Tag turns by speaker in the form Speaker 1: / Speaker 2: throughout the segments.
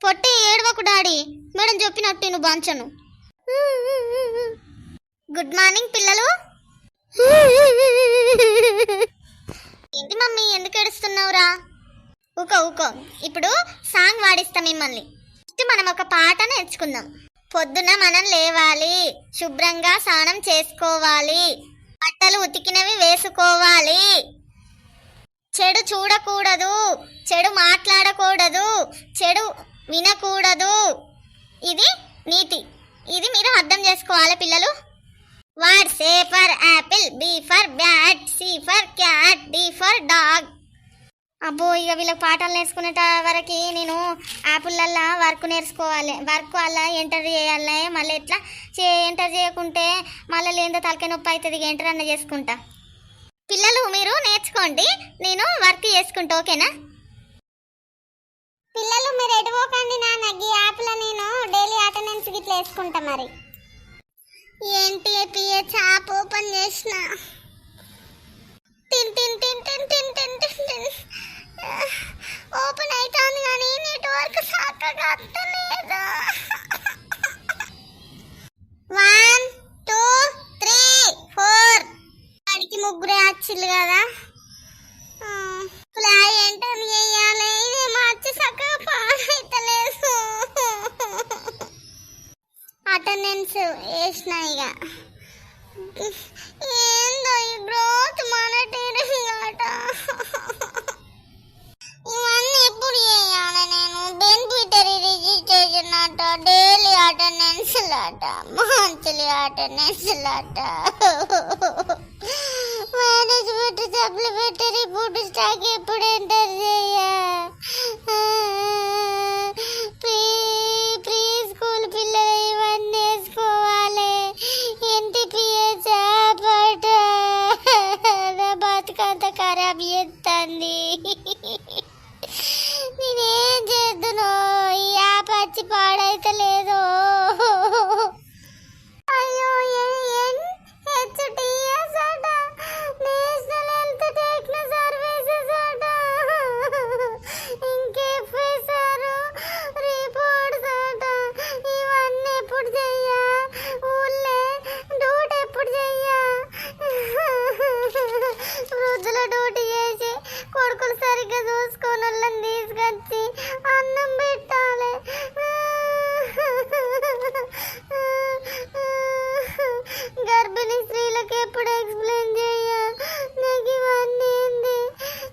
Speaker 1: పొట్టి ఏడవకు daddy, madam చెప్పినట్టు నువ్వు బాంచను. గుడ్ మార్నింగ్ పిల్లలు. ఏంటి మమ్మీ ఎందుకు ఏడుస్తున్నావురా? ఊకో ఊకో, ఇప్పుడు సాంగ్ వాడిస్తా మిమ్మల్ని. మనం ఒక పాట నేర్చుకుందాం. పొద్దున మనం లేవాలి, శుభ్రంగా స్నానం చేసుకోవాలి, బట్టలు ఉతికినవి వేసుకోవాలి, చెడు చూడకూడదు, చెడు మాట్లాడకూడదు, చెడు వినకూడదు. ఇది నీతి. ఇది మీరు అర్థం చేసుకోవాలి పిల్లలు. Words: A for apple, B for bat, C for cat, D for dog. అబ్బో, ఇక వీళ్ళకి పాఠాలు నేర్చుకునేట వరకు నేను యాపిల్లల్లా వర్క్ నేర్చుకోవాలి. వర్క్ అలా ఎంటర్ చేయాలి. మళ్ళీ ఎట్లా ఎంటర్ చేయకుంటే మళ్ళీ లేదో తలకాయ నొప్పి అవుతుంది. ఎంటర్ అన్న చేసుకుంటా. పిల్లలు మీరు నేర్చుకోండి, నేను వర్క్ చేసుకుంటా. ఓకేనా? పిల్లలు మీరు ఎటుపోకండి, నాన్న ఈ యాప్లో నేను డైలీ అటెండెన్స్ గిట్లా వేసుకుంటా. మరి ఏంటి పిహెచ్ యాప్ ఓపెన్ చేసిన, టిన్ టిన్ టిన్ టిన్ టిన్ టిన్ టిన్ టిన్ ఓపెన్ అవుతుంది కానీ నెట్వర్క్ చక్కగా వస్తలేదు. 1 2 3 4 వాడికి ముగ్గురే వచ్చిల్లు కదా. ఎంటర్ చేయాలి. ఇదేమో వచ్చి చక్కగా పాడైతలేదు. అటెండెన్స్ వేసిన. ఇక ఏందో ఈ గ్రోత్ మానిటరింగ్ అట. ఇవన్నీ ఎప్పుడు చేయాలి నేను? బెనిఫిటరీ రిజిస్ట్రేషన్ అట, డైలీ అటెండెన్స్ అట, మంత్లీ అటెండెన్స్ అట, మేనేజ్మెంట్ సప్లిమెంటరీ ఫుడ్ స్టాక్ ఎప్పుడు ఎంటర్ చేయ, ప్రీ స్కూల్ పిల్లలు ఇవన్నీ వేసుకోవాలి. ఎన్టీపీఎస్ యాప్ నా బతుకంత ఖరాబ్ చేస్తుంది. నేనేం చేద్దును? ఈ యాప్ వచ్చి పాడైతలేదు. అయ్యో, HTS అట, నేషనల్ హెల్త్ టెక్నో సర్వీసెస్ అట, ఇంకెఫ్ఎస్ఆర్ రిపోర్ట్స్ అట. ఇవన్నీ ఎప్పుడు చెయ్యా? ఊళ్ళే డ్యూటీ ఎప్పుడు చెయ్యా? వృద్ధుల డ్యూటీ చేసి కొడుకులు సరిగ్గా చూసుకొని వాళ్ళని తీసుకొచ్చి అన్నం పెట్టాలి. గర్భిణీ స్త్రీలకు ఎప్పుడు ఎక్స్ప్లెయిన్ చేయ? నాకు ఇవన్నీ ఏంది?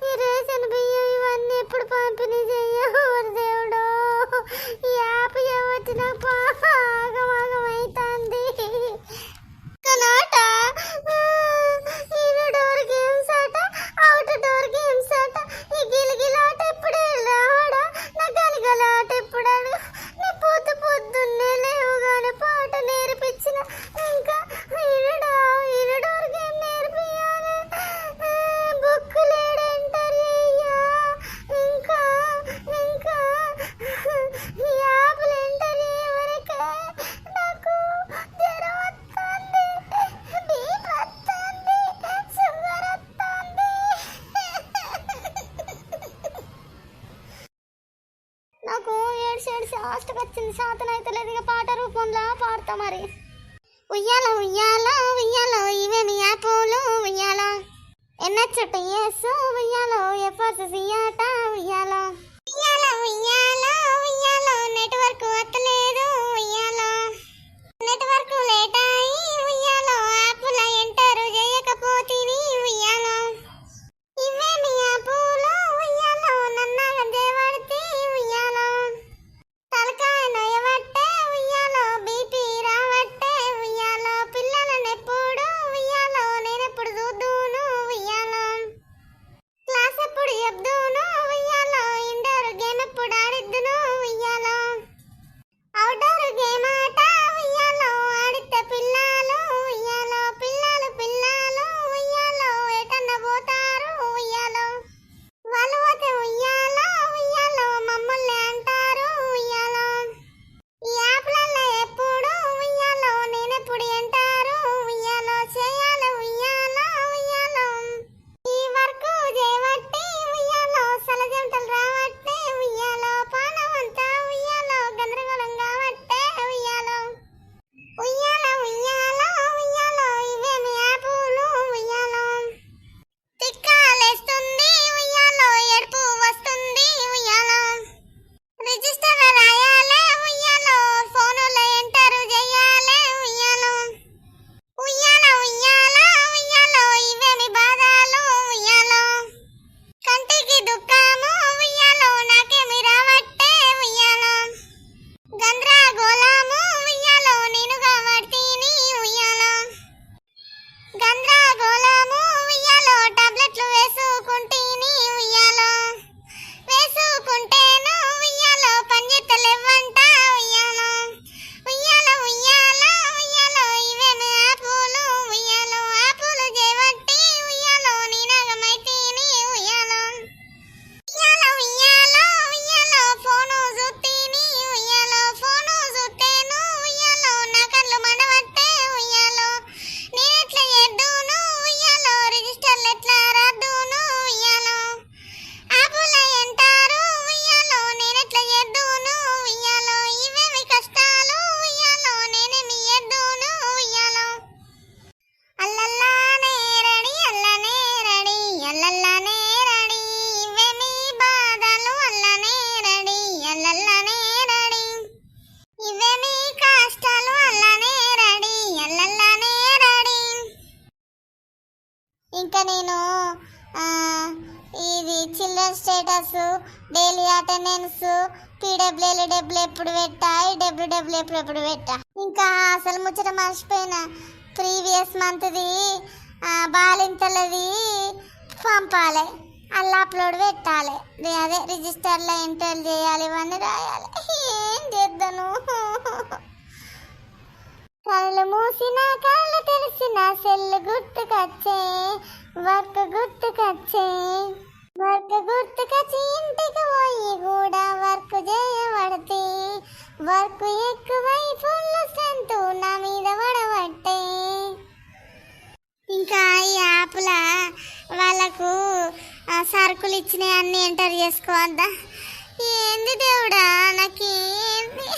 Speaker 1: ఈ రేషన్ బియ్యం ఇవన్నీ ఎప్పుడు పంపిణీ చెయ్య? దేవుడు, ఈ యాప్ ఏమొచ్చి నాకు ఆగమాగమైతుంది. కనాట ఇన్ డోర్ గేమ్స్ అట, అవుట్ డోర్ గేమ్స్ అట. ఈ గిలిగిలాట ఎప్పుడు రాడా? నా గలిగలాట ఎప్పుడు అడుగు? నీ పొద్దున్నే లేవుగానే పాట నేర్పించిన. ఇంకా ఇన్ డోర్ గేమ్ నేర్పియాలి. బుక్ లేడు ఎంటర్ చెయ్యా. ఇంకా యాప్లు ఎంటర్ చేయవరకే నాకు జ్వరం వస్తుంది, బీపీ వస్తుంది, షుగర్ వస్తుంది. నాకు ఏడ్చి హాస్టల్ వచ్చింది. శాతం అయితే లేదు. ఇక పాట రూపంలో పాడతా. మరి ఉయ్యాల ఉయ్యాల ఉయ్యాలో ఇవేమి యాపోలు ఉయ్యాల, NHTS ఉయ్యాలో, FRCC ఆట ఉయ్యాల. ఉయ్యాల ఉయ్యాల ఉయ్యాలో నెట్వర్క్ వస్తలేదు ఉయ్యాల, నెట్వర్క్ లేట్ అయి ఉయ్యాలో, యాప్ల ఎంటర్ చేయకపోతేని ఉయ్యాల. ఇవేమి యాపోలు ఉయ్యాలో, నన్నగా దేవడితే ఉయ్యాల, తలకాయ నొయవట్టే ఉయ్యాలో, బీపీ రావట్టే ఉయ్యాలో, పిల్లలను ఎప్పుడు ఉయ్యాలో, నేనెప్పుడు చూద్దును ఉయ్యాలో, క్లాస్ ఎప్పుడు చెప్దును ఉయ్యాలో, ఇండ సిలబస్, డైలీ అటెండెన్స్, పీడబ్ల్యూలు డబ్ల్యూ ఎప్పుడు పెట్టా, డబ్ల్యూ ఎప్పుడు పెట్టా. ఇంకా అసలు ముచ్చట మర్చిపోయినా, ప్రీవియస్ మంత్ది బాలింతలది పంపాలి, అలా అప్లోడ్ పెట్టాలి, అదే రిజిస్టర్లో ఎంటర్ చేయాలి, ఇవన్నీ రాయాలి. ఏం చేద్దాను? కళ్ళు మూసిన కళ్ళు తెలిసిన సెల్ గుర్తుకొచ్చే, వర్క్ గుర్తుకొచ్చే, వర్క్ గుర్తుకొచ్చి ఇంటికి పోయి కూడా వర్క్ చేయబడితే, వర్క్ ఎక్కువై ఫుల్ స్ట్రెంత్ నా మీద పడబట్టే. ఇంకా ఈ యాప్ల వాళ్ళకు సరుకులు ఇచ్చినాయి అన్నీ ఎంటర్ చేసుకోవద్దా? ఏంది దేవుడా, నాకేంది,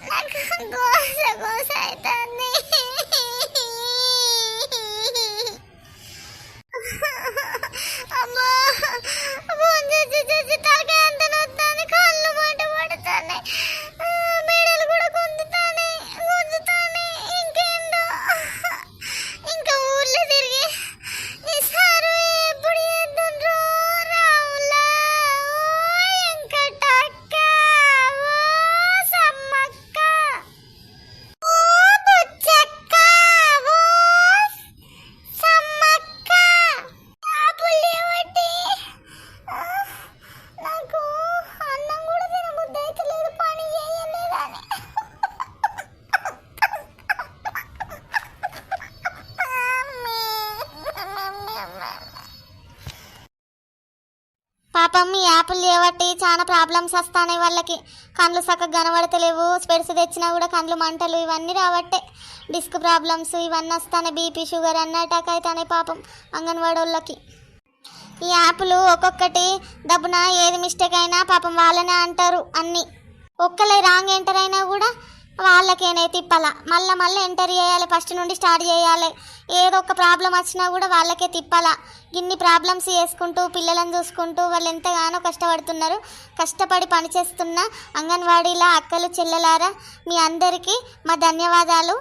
Speaker 1: నాకు గోస గోస అవుతుంది. అమ్మా తలకాయ అంత నొత్తాను, కళ్ళు మాట పడుతున్నాయి, మెడలు కూడా గుంజుతానే. ఇంకేందో ఇంకా ఊర్లో తిరిగి ఈసారి ఎప్పుడు చేద్దాం రావులా, వెంకటక్క, ఓ సమ్మక్క, ఓ బుచ్చక్క, ఓ సమ్మక్క. పుల్లేవట్టి నాకు అన్నం కూడా తినబుద్ధి అయితే లేదు, పని చేయలేదని. పాపం ఈ యాప్లు చేయబట్టి చాలా ప్రాబ్లమ్స్ వస్తాయి వాళ్ళకి. కళ్ళు చక్కగా కనబడతలేవు, స్పెడ్స్ తెచ్చినా కూడా కళ్ళు మంటలు, ఇవన్నీ రాబట్టే డిస్క్ ప్రాబ్లమ్స్ ఇవన్నీ వస్తాయి. బీపీ, షుగర్ అన్న అటాక్ అవుతాయి పాపం అంగన్వాడీ వాళ్ళకి. ఈ యాప్లు ఒక్కొక్కటి దబ్బున ఏది మిస్టేక్ అయినా పాపం వాళ్ళనే అంటారు అన్నీ. ఒక్కలే రాంగ్ ఎంటర్ అయినా కూడా వాళ్ళకేనే తిప్పాల, మళ్ళీ ఎంటర్ చేయాలి, ఫస్ట్ నుండి స్టార్ట్ చేయాలి. ఏదో ఒక ప్రాబ్లం వచ్చినా కూడా వాళ్ళకే తిప్పాల. ఇన్ని ప్రాబ్లమ్స్ చేసుకుంటూ పిల్లలను చూసుకుంటూ వాళ్ళు ఎంతగానో కష్టపడుతున్నారు. కష్టపడి పనిచేస్తున్న అంగన్వాడీల అక్కలు చెల్లెలారా, మీ అందరికీ మా ధన్యవాదాలు.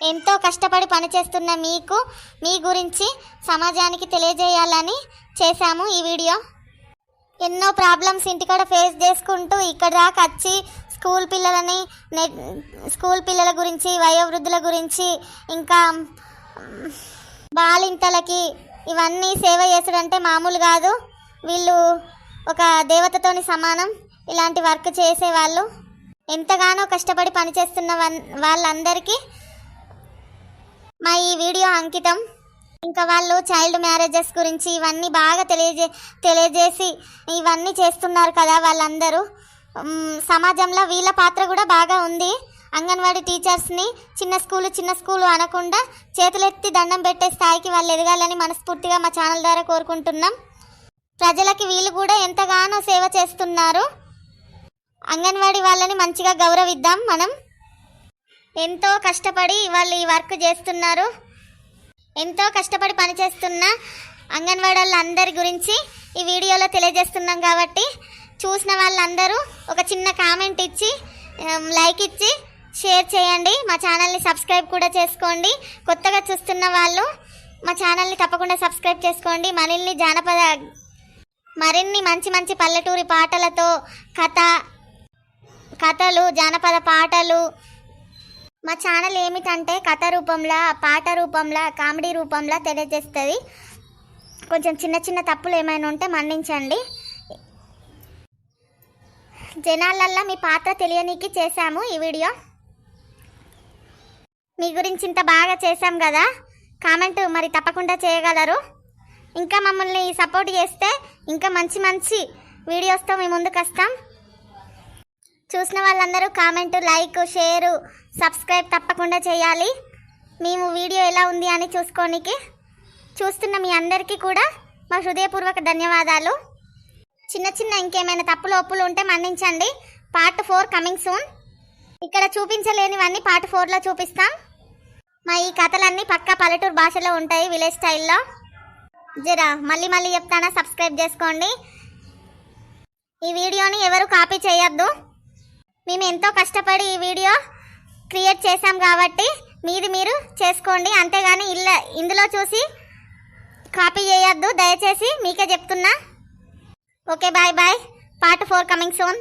Speaker 1: ఎంతో కష్టపడి పనిచేస్తున్న మీకు మీ గురించి సమాజానికి తెలియజేయాలని చేశాము ఈ వీడియో. ఎన్నో ప్రాబ్లమ్స్ ఇంటికాడ ఫేస్ చేసుకుంటూ ఇక్కడ దాకా వచ్చి స్కూల్ పిల్లల గురించి, వయోవృద్ధుల గురించి, ఇంకా బాలింతలకి ఇవన్నీ సేవ చేసుడంటే మామూలు కాదు. వీళ్ళు ఒక దేవతతోని సమానం. ఇలాంటి వర్క్ చేసేవాళ్ళు ఎంతగానో కష్టపడి పనిచేస్తున్న వాళ్ళందరికీ మా ఈ వీడియో అంకితం. ఇంకా వాళ్ళు చైల్డ్ మ్యారేజెస్ గురించి ఇవన్నీ బాగా తెలియజేసి ఇవన్నీ చేస్తున్నారు కదా వాళ్ళందరూ. సమాజంలో వీళ్ళ పాత్ర కూడా బాగా ఉంది. అంగన్వాడీ టీచర్స్ని చిన్న స్కూలు అనకుండా చేతులెత్తి దండం పెట్టే స్థాయికి వాళ్ళు ఎదగాలని మనస్ఫూర్తిగా మా ఛానల్ ద్వారా కోరుకుంటున్నాం. ప్రజలకి వీళ్ళు కూడా ఎంతగానో సేవ చేస్తున్నారు. అంగన్వాడీ వాళ్ళని మంచిగా గౌరవిద్దాం మనం. ఎంతో కష్టపడి వాళ్ళు ఈ వర్క్ చేస్తున్నారు. ఎంతో కష్టపడి పనిచేస్తున్న అంగన్వాడీ వాళ్ళందరి గురించి ఈ వీడియోలో తెలియజేస్తున్నాం కాబట్టి చూసిన వాళ్ళందరూ ఒక చిన్న కామెంట్ ఇచ్చి, లైక్ ఇచ్చి, షేర్ చేయండి. మా ఛానల్ని సబ్స్క్రైబ్ కూడా చేసుకోండి. కొత్తగా చూస్తున్న వాళ్ళు మా ఛానల్ని తప్పకుండా సబ్స్క్రైబ్ చేసుకోండి. మరిన్ని మంచి పల్లెటూరి పాటలతో కథలు, జానపద పాటలు మా ఛానల్ ఏమిటంటే కథ రూపంలో, పాట రూపంలో, కామెడీ రూపంలో తెలియజేస్తుంది. కొంచెం చిన్న తప్పులు ఏమైనా ఉంటే మన్నించండి. జనాలల్లో మీ పాత్ర తెలియనీకి చేశాము ఈ వీడియో. మీ గురించి ఇంత బాగా చేశాం కదా, కామెంట్ మరి తప్పకుండా చేయగలరు. ఇంకా మమ్మల్ని సపోర్ట్ చేస్తే ఇంకా మంచి వీడియోస్తో మీ ముందుకు వస్తాం. చూసిన వాళ్ళందరూ కామెంట్, లైక్, షేరు, సబ్స్క్రైబ్ తప్పకుండా చేయాలి. మేము వీడియో ఎలా ఉంది అని చూస్తున్న మీ అందరికీ కూడా మా హృదయపూర్వక ధన్యవాదాలు. చిన్న ఇంకేమైనా తప్పులు ఒప్పులు ఉంటే మన్నించండి. Part 4 coming soon. ఇక్కడ చూపించలేనివన్నీ పార్ట్ 4లో చూపిస్తాం. మా ఈ కథలన్నీ పక్కా పల్లెటూరు భాషలో ఉంటాయి, విలేజ్ స్టైల్లో. జరా మళ్ళీ చెప్తానా, సబ్స్క్రైబ్ చేసుకోండి. ఈ వీడియోని ఎవరు కాపీ చేయొద్దు. మేము ఎంతో కష్టపడి ఈ వీడియో క్రియేట్ చేశాం కాబట్టి మీది మీరు చేసుకోండి, అంతేగాని ఇందులో చూసి కాపీ చేయొద్దు దయచేసి, మీకే చెప్తున్నా. Okay bye bye. Part 4 coming soon.